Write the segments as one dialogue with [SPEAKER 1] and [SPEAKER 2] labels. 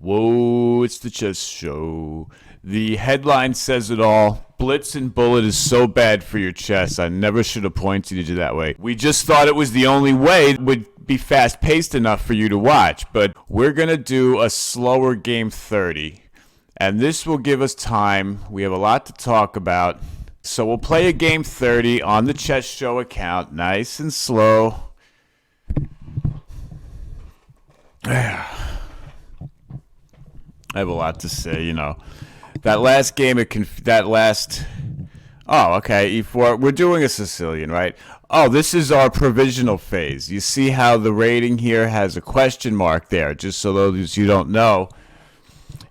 [SPEAKER 1] Whoa, it's the chess show. The headline says it all. Blitz and bullet is so bad for your chess. I never should have pointed you that way. We just thought it was the only way it would be fast-paced enough for you to watch. But we're going to do a slower game 30. And this will give us time. We have a lot to talk about. So we'll play a game 30 on the Chess Show account. Nice and slow. I have a lot to say, you know. That last game, oh, okay, E4. We're doing a Sicilian, right? Oh, this is our provisional phase. You see how the rating here has a question mark there, just so those you don't know.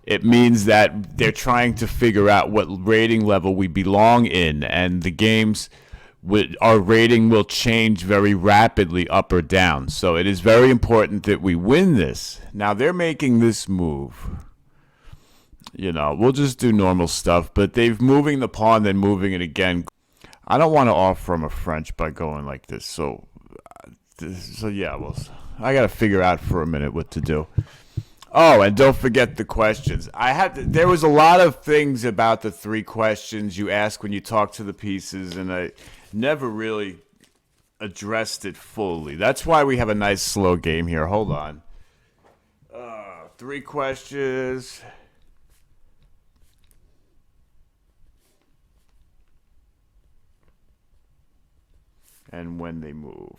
[SPEAKER 1] It means that they're trying to figure out what rating level we belong in, and the games, our rating will change very rapidly up or down. So it is very important that we win this. Now, they're making this move. You know, we'll just do normal stuff, but they've moving the pawn, then moving it again. I don't want to offer them a French by going like this. So yeah, well, I got to figure out for a minute what to do. Oh, and don't forget the questions. There was a lot of things about the 3 questions you ask when you talk to the pieces, and I never really addressed it fully. That's why we have a nice slow game here. Hold on. 3 questions. And when they move.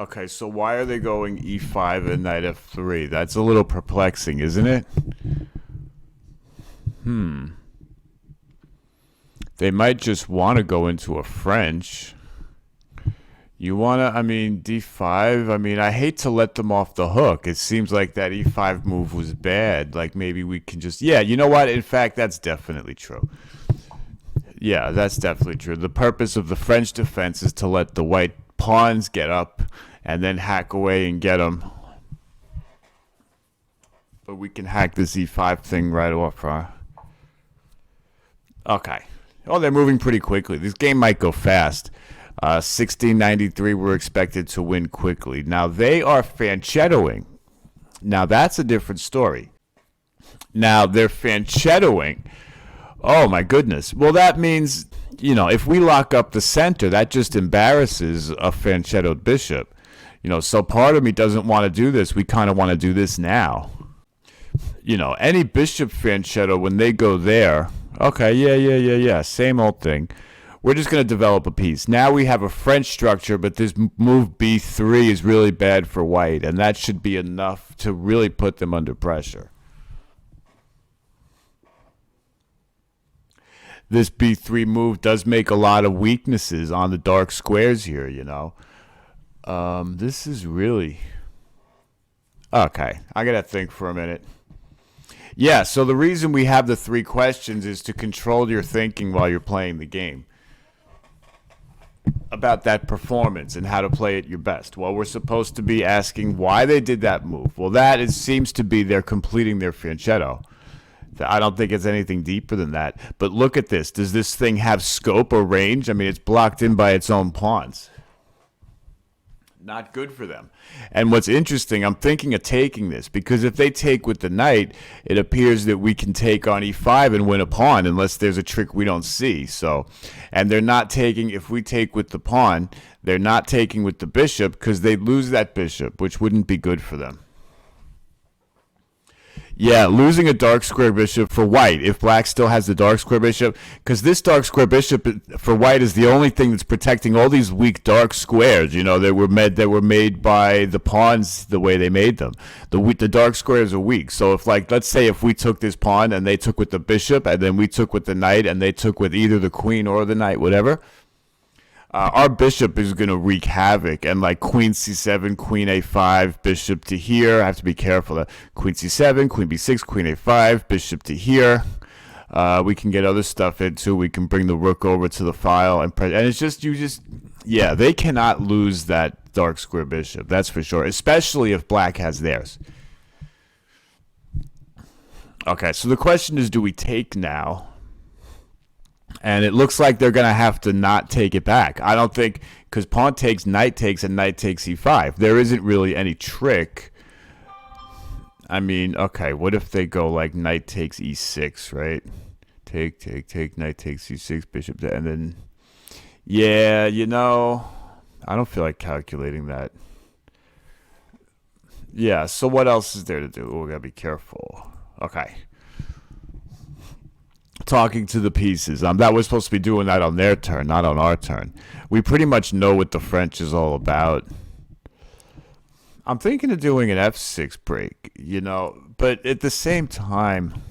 [SPEAKER 1] Okay, so why are they going e5 and knight f3? That's a little perplexing, isn't it? They might just want to go into a French. You want to, d5. I hate to let them off the hook. It seems like that e5 move was bad. Like maybe we can just, yeah, you know what? In fact, that's definitely true. Yeah, that's definitely true. The purpose of the French defense is to let the white pawns get up and then hack away and get them. But we can hack this e5 thing right off, huh? Okay. Oh, they're moving pretty quickly. This game might go fast. 1693, we're expected to win quickly. Now, they are fanchettoing. Now, that's a different story. Now, they're fanchettoing. Oh, my goodness. Well, that means, if we lock up the center, that just embarrasses a fanchettoed bishop. So part of me doesn't want to do this. We kind of want to do this now. Any bishop fanchetto, when they go there, okay, yeah, same old thing. We're just going to develop a piece. Now we have a French structure, but this move b3 is really bad for white, and that should be enough to really put them under pressure. This b3 move does make a lot of weaknesses on the dark squares here, This is really... Okay, I got to think for a minute. Yeah, so the reason we have the 3 questions is to control your thinking while you're playing the game. About that performance and how to play it your best. Well, we're supposed to be asking why they did that move. Well, seems to be they're completing their fianchetto. I don't think it's anything deeper than that. But look at this. Does this thing have scope or range? It's blocked in by its own pawns. Not good for them. And what's interesting, I'm thinking of taking this, because if they take with the knight, it appears that we can take on e5 and win a pawn unless there's a trick we don't see. So, and they're not taking, if we take with the pawn, they're not taking with the bishop because they'd lose that bishop, which wouldn't be good for them. Yeah, losing a dark square bishop for white, if black still has the dark square bishop, because this dark square bishop for white is the only thing that's protecting all these weak dark squares, that were made by the pawns the way they made them. The dark squares are weak. So if, let's say if we took this pawn and they took with the bishop, and then we took with the knight and they took with either the queen or the knight, whatever, our bishop is going to wreak havoc, and queen c7, queen a5, bishop to here. I have to be careful. Queen c7, queen b6, queen a5, bishop to here. We can get other stuff in too. We can bring the rook over to the file, and it's just yeah, they cannot lose that dark square bishop. That's for sure, especially if black has theirs. Okay, so the question is, do we take now? And it looks like they're going to have to not take it back. I don't think, because pawn takes, and knight takes e5. There isn't really any trick I mean, okay, what if they go like knight takes e6, right? Take, knight takes e6, bishop, and then, yeah, I don't feel like calculating that. Yeah, so what else is there to do? Oh, we gotta be careful. Okay. Talking to the pieces. That was supposed to be doing that on their turn, not on our turn. We pretty much know what the French is all about. I'm thinking of doing an f6 break, but at the same time,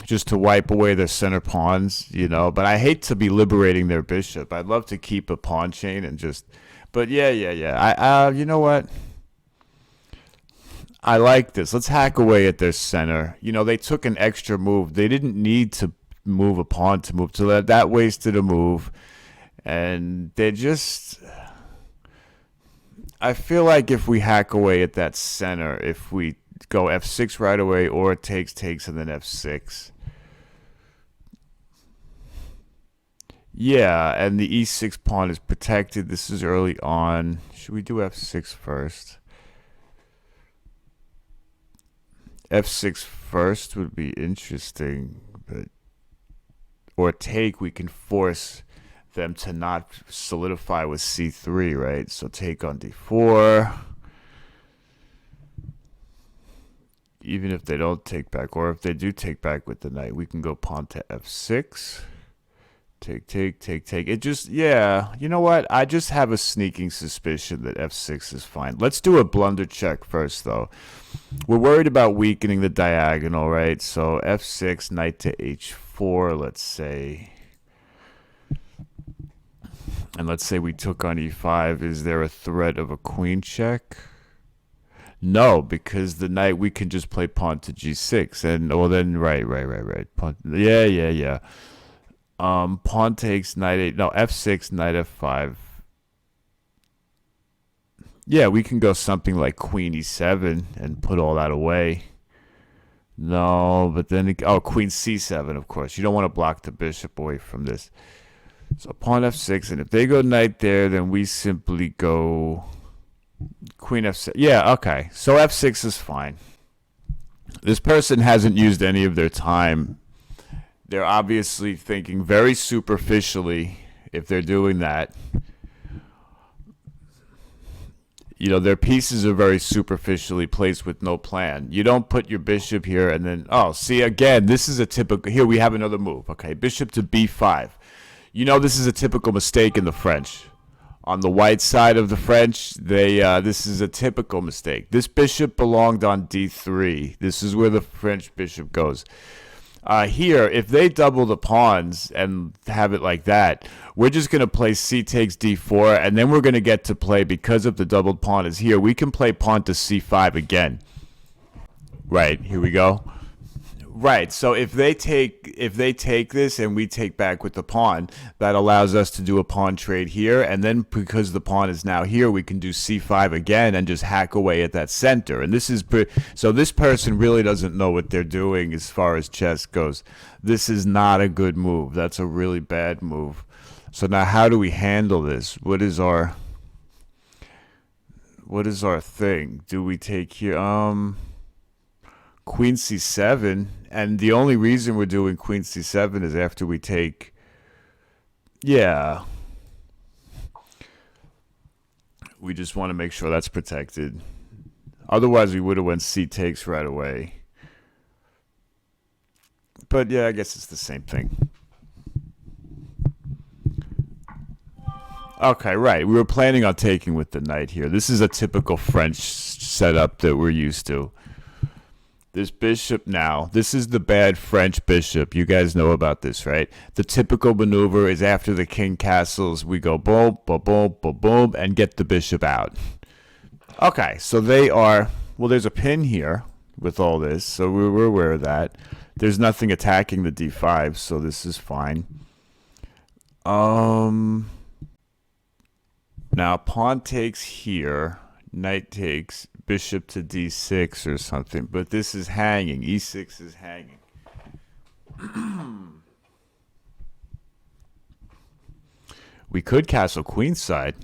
[SPEAKER 1] just to wipe away their center pawns, but I hate to be liberating their bishop. I'd love to keep a pawn chain and just, but yeah. You know what? I like this. Let's hack away at their center. They took an extra move. They didn't need to move a pawn to move to that wasted a move. And they just, I feel like if we hack away at that center, if we go f6 right away or takes, and then f6. Yeah, and the e6 pawn is protected. This is early on. Should we do f6 first? F6 first would be interesting, but or take, we can force them to not solidify with c3, right? So take on d4. Even if they don't take back, or if they do take back with the knight, we can go pawn to f6. Take. It just, yeah, you know what? I just have a sneaking suspicion that f6 is fine. Let's do a blunder check first, though. We're worried about weakening the diagonal, right? So f6, knight to h4, let's say. And let's say we took on e5. Is there a threat of a queen check? No, because the knight, we can just play pawn to g6. And, well, then, right. Pawn, yeah. Pawn takes knight 8. No, f6, knight f5. Yeah, we can go something like queen e7 and put all that away. No, but then, queen c7, of course. You don't want to block the bishop away from this. So pawn f6, and if they go knight there, then we simply go queen f6. Yeah, okay. So f6 is fine. This person hasn't used any of their time. They're obviously thinking very superficially if they're doing that. Their pieces are very superficially placed with no plan. You don't put your bishop here and then, see, again, this is a typical, here we have another move. Okay, bishop to b5. This is a typical mistake in the French. On the white side of the French, this is a typical mistake. This bishop belonged on d3. This is where the French bishop goes. Here, if they double the pawns and have it like that, we're just going to play c takes d4, and then we're going to get to play, because of the doubled pawn is here, we can play pawn to c5 again. Right, here we go. Right, so if they take this and we take back with the pawn, that allows us to do a pawn trade here, and then because the pawn is now here, we can do c5 again and just hack away at that center. And this is so this person really doesn't know what they're doing as far as chess goes. This is not a good move. That's a really bad move. So now how do we handle this? What is our thing? Do we take here queen c7, and the only reason we're doing queen c7 is after we take, yeah, we just want to make sure that's protected. Otherwise we would have went c takes right away. But yeah, I guess it's the same thing. Okay, right, we were planning on taking with the knight here. This is a typical French setup that we're used to. This bishop now, this is the bad French bishop. You guys know about this, right? The typical maneuver is after the king castles, we go boom, boom, boom, boom, boom, and get the bishop out. Okay, so they are, well, there's a pin here with all this, so we're aware of that. There's nothing attacking the d5, so this is fine. Now, pawn takes here, knight takes, bishop to d6 or something, but this is hanging. e6 is hanging. We could castle queenside.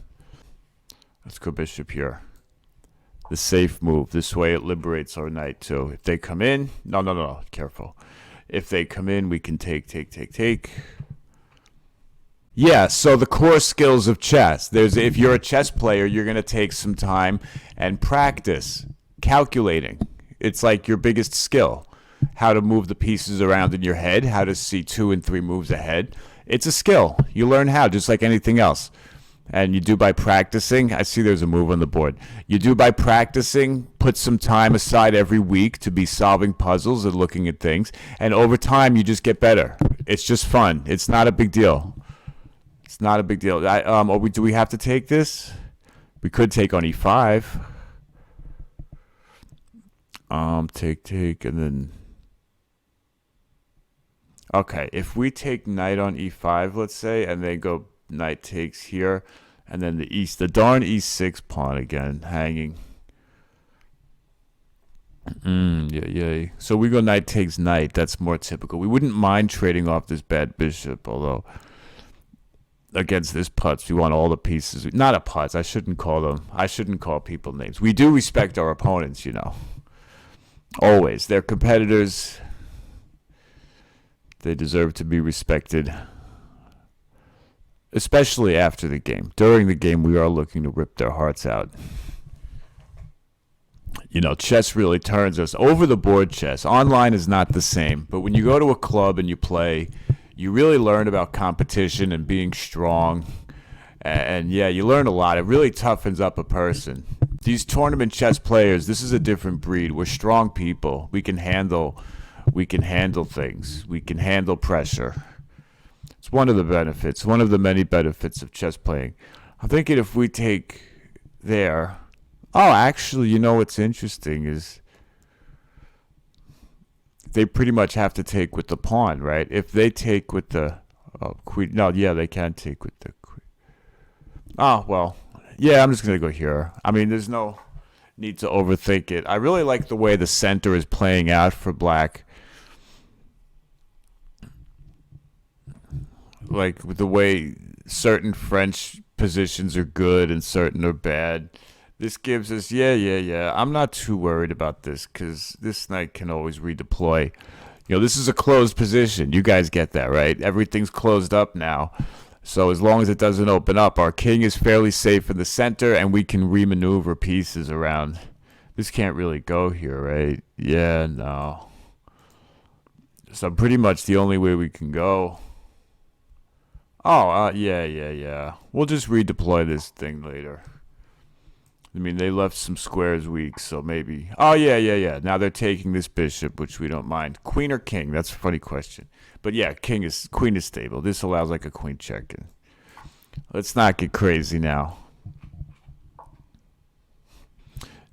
[SPEAKER 1] Let's go bishop here. The safe move. This way it liberates our knight too. If they come in, no, careful. If they come in, we can take. Yeah, so the core skills of chess. If you're a chess player, you're going to take some time and practice calculating. It's like your biggest skill. How to move the pieces around in your head, how to see 2 and 3 moves ahead. It's a skill. You learn how, just like anything else. And you do by practicing. I see there's a move on the board. You do by practicing, put some time aside every week to be solving puzzles and looking at things. And over time, you just get better. It's just fun. It's not a big deal. It's not a big deal. Do we have to take this? We could take on e5. Take, and then... Okay, if we take knight on e5, let's say, and then go knight takes here, and then the darn e6 pawn again, hanging. Yeah. So we go knight takes knight. That's more typical. We wouldn't mind trading off this bad bishop, although against this putz, we want all the pieces. Not a putz. I shouldn't call people names. We do respect our opponents, you know. Always. They're competitors. They deserve to be respected, especially after the game. During the game, we are looking to rip their hearts out. You know, chess really turns us over the board. Chess online is not the same, but when you go to a club and you play, you really learn about competition and being strong. And yeah, you learn a lot. It really toughens up a person. These tournament chess players, this is a different breed. We're strong people. We can handle things. We can handle pressure. It's one of the benefits, one of the many benefits of chess playing. I'm thinking if we take there. Oh, actually, you know what's interesting is they pretty much have to take with the pawn, right? If they take with the queen, no, yeah, they can take with the queen. Oh, well, yeah, I'm just going to go here. I mean, there's no need to overthink it. I really like the way the center is playing out for black. Like the way certain French positions are good and certain are bad. This gives us, yeah. I'm not too worried about this because this knight can always redeploy. You know, this is a closed position. You guys get that, right? Everything's closed up now. So as long as it doesn't open up, our king is fairly safe in the center and we can remaneuver pieces around. This can't really go here, right? Yeah, no. So pretty much the only way we can go. Oh, yeah. We'll just redeploy this thing later. I mean, they left some squares weak, so maybe... Oh, yeah. Now they're taking this bishop, which we don't mind. Queen or king? That's a funny question. But yeah, queen is stable. This allows like a queen check-in. Let's not get crazy now.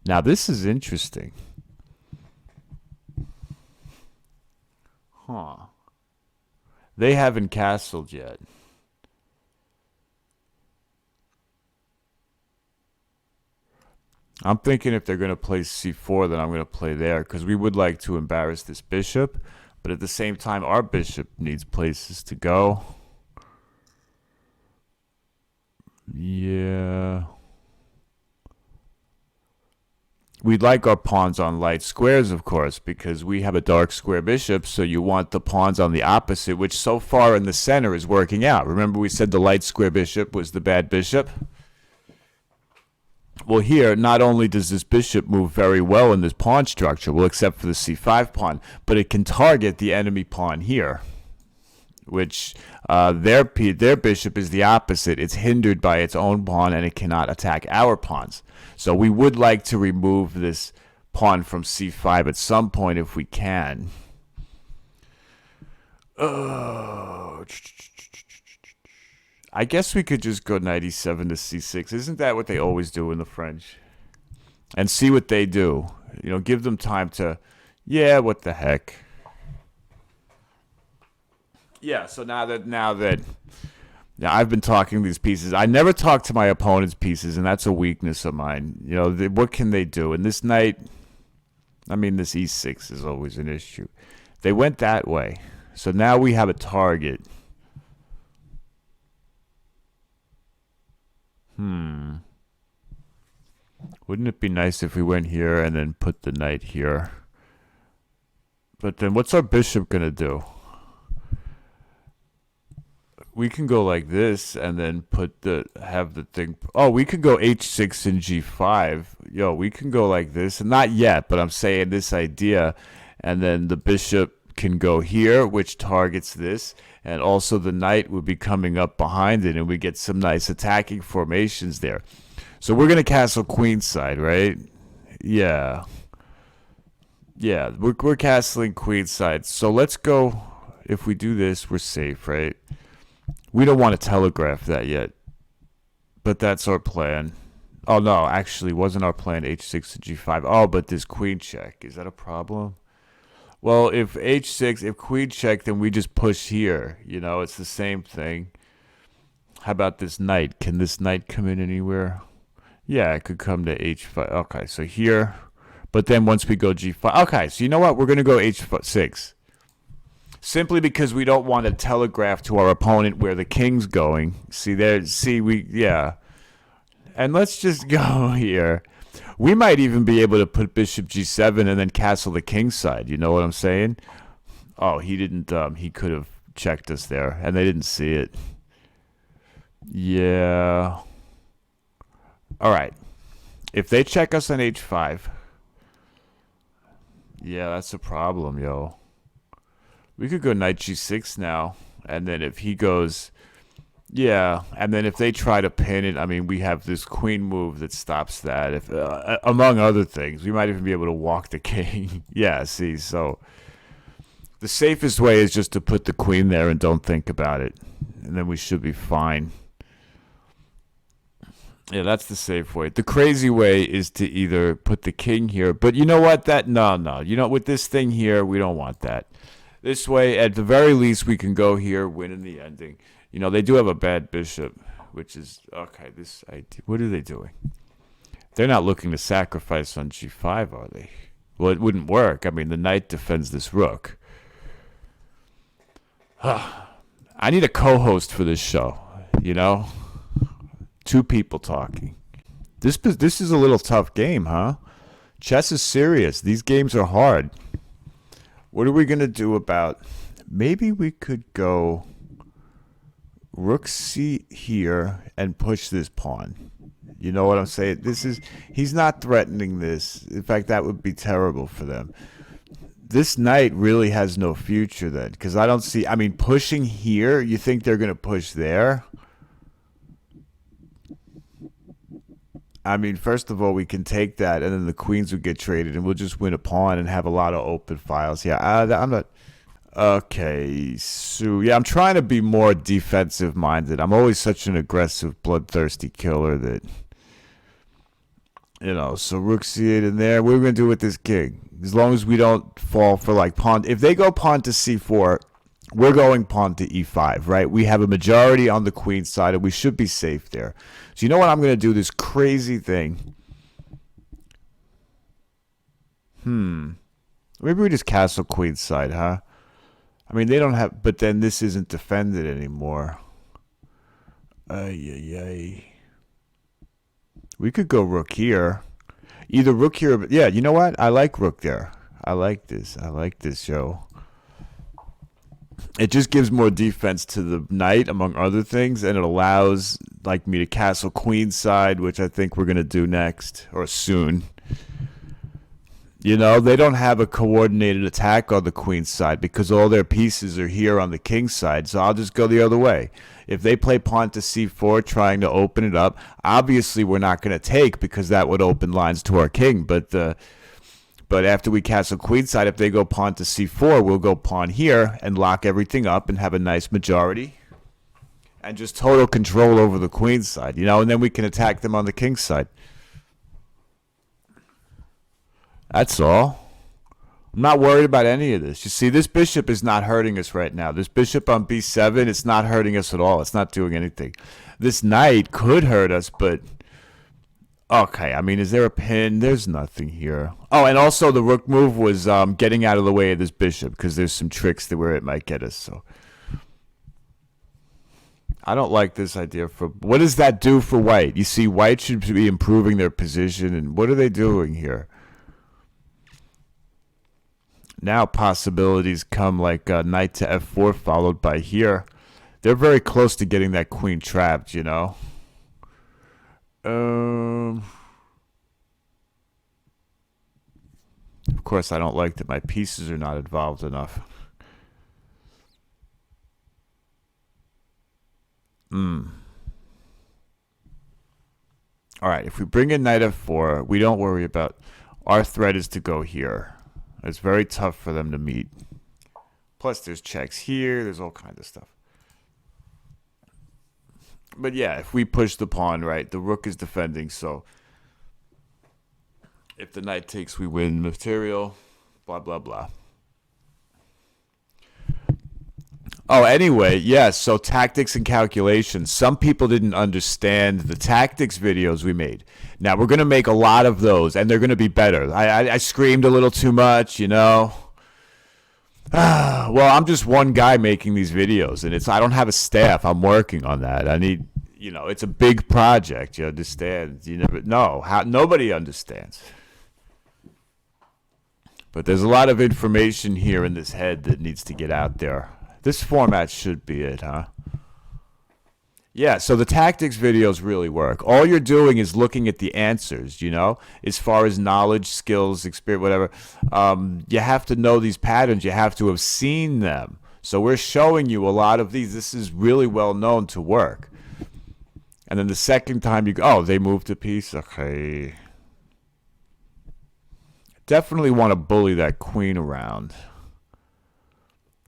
[SPEAKER 1] Now, this is interesting. Huh. They haven't castled yet. I'm thinking if they're going to play c4, then I'm going to play there, because we would like to embarrass this bishop, but at the same time, our bishop needs places to go. Yeah. We'd like our pawns on light squares, of course, because we have a dark square bishop, so you want the pawns on the opposite, which so far in the center is working out. Remember we said the light square bishop was the bad bishop? Well, here, not only does this bishop move very well in this pawn structure, well, except for the c5 pawn, but it can target the enemy pawn here, which their bishop is the opposite. It's hindered by its own pawn, and it cannot attack our pawns. So we would like to remove this pawn from c5 at some point if we can. I guess we could just go knight e7 to c6. Isn't that what they always do in the French? And see what they do. You know, give them time to, yeah, what the heck. Yeah, so now that I've been talking these pieces, I never talk to my opponent's pieces, and that's a weakness of mine. You know, what can they do? And this knight, I mean, this e6 is always an issue. They went that way. So now we have a target. Wouldn't it be nice if we went here and then put the knight here? But then what's our bishop going to do? We can go like this and then have the thing. Oh, we could go h6 and g5. Yo, we can go like this. And not yet, but I'm saying this idea. And then the bishop can go here, which targets this. And also the knight would be coming up behind it. And we get some nice attacking formations there. So we're going to castle queenside, right? Yeah. Yeah, we're castling queenside. So let's go. If we do this, we're safe, right? We don't want to telegraph that yet, but that's our plan. Oh, no, actually, wasn't our plan h6 to g5? Oh, but this queen check. Is that a problem? Well, if h6, if queen check, then we just push here. You know, it's the same thing. How about this knight? Can this knight come in anywhere? Yeah, it could come to h5. Okay, so here. But then once we go g5. Okay, so you know what? We're going to go h6. Simply because we don't want to telegraph to our opponent where the king's going. Yeah. And let's just go here. We might even be able to put bishop g7 and then castle the king side. You know what I'm saying? Oh, he didn't, he could have checked us there, and they didn't see it. Yeah. All right. If they check us on h5, yeah, that's a problem, yo. We could go knight g6 now, and then if he goes, yeah, and then if they try to pin it, I mean, we have this queen move that stops that. If among other things, we might even be able to walk the king. Yeah, see, so the safest way is just to put the queen there and don't think about it, and then we should be fine. Yeah, that's the safe way. The crazy way is to either put the king here, but you know what? No. You know, with this thing here, we don't want that. This way, at the very least, we can go here, win in the ending. You know, they do have a bad bishop, which is, okay, what are they doing? They're not looking to sacrifice on g5, are they? Well, it wouldn't work. I mean, the knight defends this rook. I need a co-host for this show, you know? Two people talking. This is a little tough game, huh? Chess is serious. These games are hard. What are we going to do about... Maybe we could go rook c here and push this pawn. You know what I'm saying? He's not threatening this. In fact, that would be terrible for them. This knight really has no future then, because I don't see... I mean, pushing here, you think they're going to push there? I mean, first of all, we can take that, and then the queens would get traded, and we'll just win a pawn and have a lot of open files. Yeah, I'm not... Okay, so, yeah, I'm trying to be more defensive-minded. I'm always such an aggressive, bloodthirsty killer that... You know, so rook c8 in there. What are we going to do with this king? As long as we don't fall for, like, pawn... If they go pawn to c4, we're going pawn to e5, right? We have a majority on the queen side, and we should be safe there. So you know what? I'm going to do this crazy thing. Maybe we just castle queen side, huh? I mean, they don't have... But then this isn't defended anymore. We could go rook here. Either rook here... Yeah, you know what? I like rook there. I like this. Yo. It just gives more defense to the knight, among other things, and it allows like me to castle queenside, which I think we're going to do next, or soon. You know, they don't have a coordinated attack on the queen side because all their pieces are here on the king side, so I'll just go the other way. If they play pawn to c4 trying to open it up, obviously we're not going to take because that would open lines to our king, but after we castle queenside, if they go pawn to c4, we'll go pawn here and lock everything up and have a nice majority and just total control over the queen side, you know, and then we can attack them on the king side. That's all. I'm not worried about any of this. You see, this bishop is not hurting us right now. This bishop on b7, it's not hurting us at all. It's not doing anything. This knight could hurt us, but... Okay, I mean, is there a pin? There's nothing here. Oh, and also the rook move was getting out of the way of this bishop because there's some tricks where it might get us. So, I don't like this idea for what does that do for white? You see, white should be improving their position, and what are they doing here? Now possibilities come like knight to f4 followed by here. They're very close to getting that queen trapped, you know. Of course, I don't like that my pieces are not involved enough. All right, if we bring in knight f4, we don't worry about our threat is to go here. It's very tough for them to meet. Plus, there's checks here. There's all kinds of stuff. But yeah, if we push the pawn, right, the rook is defending. So if the knight takes, we win material. Blah, blah, blah. Oh, anyway, yes, so tactics and calculations. Some people didn't understand the tactics videos we made. Now, we're going to make a lot of those, and they're going to be better. I screamed a little too much, you know. Well, I'm just one guy making these videos, and I don't have a staff. I'm working on that. I need, it's a big project, you understand. You never know. Nobody understands. But there's a lot of information here in this head that needs to get out there. This format should be it, huh? Yeah, so the tactics videos really work. All you're doing is looking at the answers, as far as knowledge, skills, experience, whatever. You have to know these patterns. You have to have seen them. So we're showing you a lot of these. This is really well known to work. And then the second time you go, oh, they moved a piece? Okay. Definitely want to bully that queen around.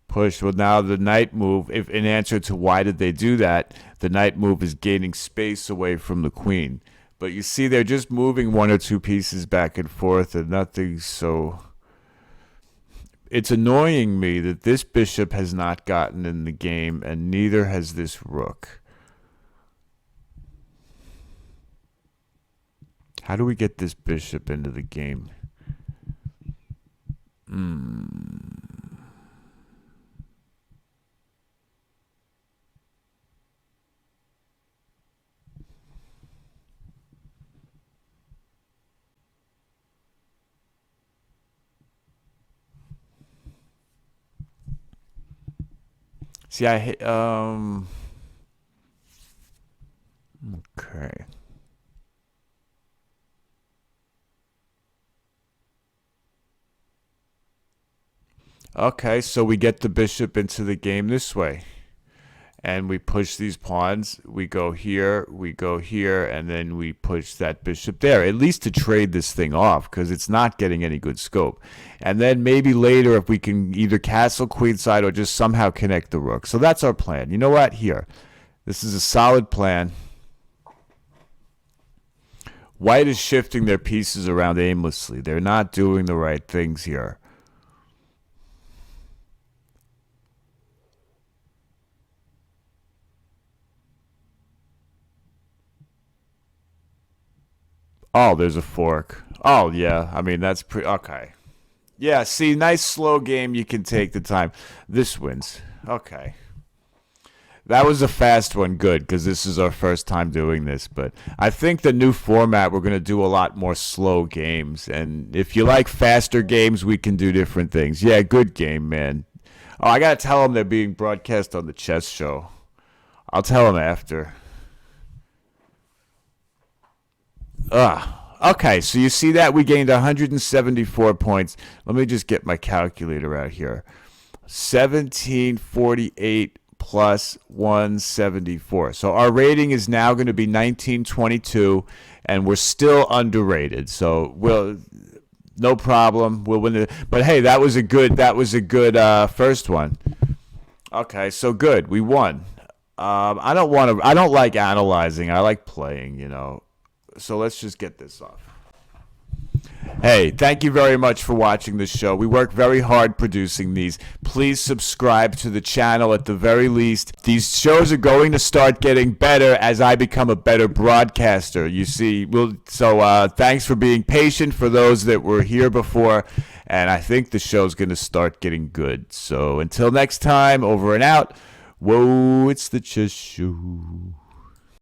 [SPEAKER 1] Push. Well, now the knight move, if in answer to why did they do that, the knight move is gaining space away from the queen. But you see, they're just moving one or two pieces back and forth and nothing, so it's annoying me that this bishop has not gotten in the game and neither has this rook. How do we get this bishop into the game? See, okay. Okay, so we get the bishop into the game this way. And we push these pawns. We go here, and then we push that bishop there, at least to trade this thing off, because it's not getting any good scope. And then maybe later, if we can either castle queenside or just somehow connect the rook. So that's our plan. You know what? Here. This is a solid plan. White is shifting their pieces around aimlessly. They're not doing the right things here. Oh, there's a fork. Oh, yeah. I mean, that's pretty... Okay. Yeah, see, nice slow game. You can take the time. This wins. Okay. That was a fast one. Good, because this is our first time doing this. But I think the new format, we're going to do a lot more slow games. And if you like faster games, we can do different things. Yeah, good game, man. Oh, I got to tell them they're being broadcast on the chess show. I'll tell them after. Okay, so you see that? We gained 174 points. Let me just get my calculator out here. 1748 plus 174. So our rating is now going to be 1922, and we're still underrated. So no problem. We'll win it. But hey, that was a good first one. Okay, so good. We won. I don't like analyzing. I like playing, So let's just get this off. Hey, thank you very much for watching this show. We work very hard producing these. Please subscribe to the channel at the very least. These shows are going to start getting better as I become a better broadcaster. You see, thanks for being patient for those that were here before, and I think the show's going to start getting good. So until next time, over and out. Whoa, it's the Chess Show.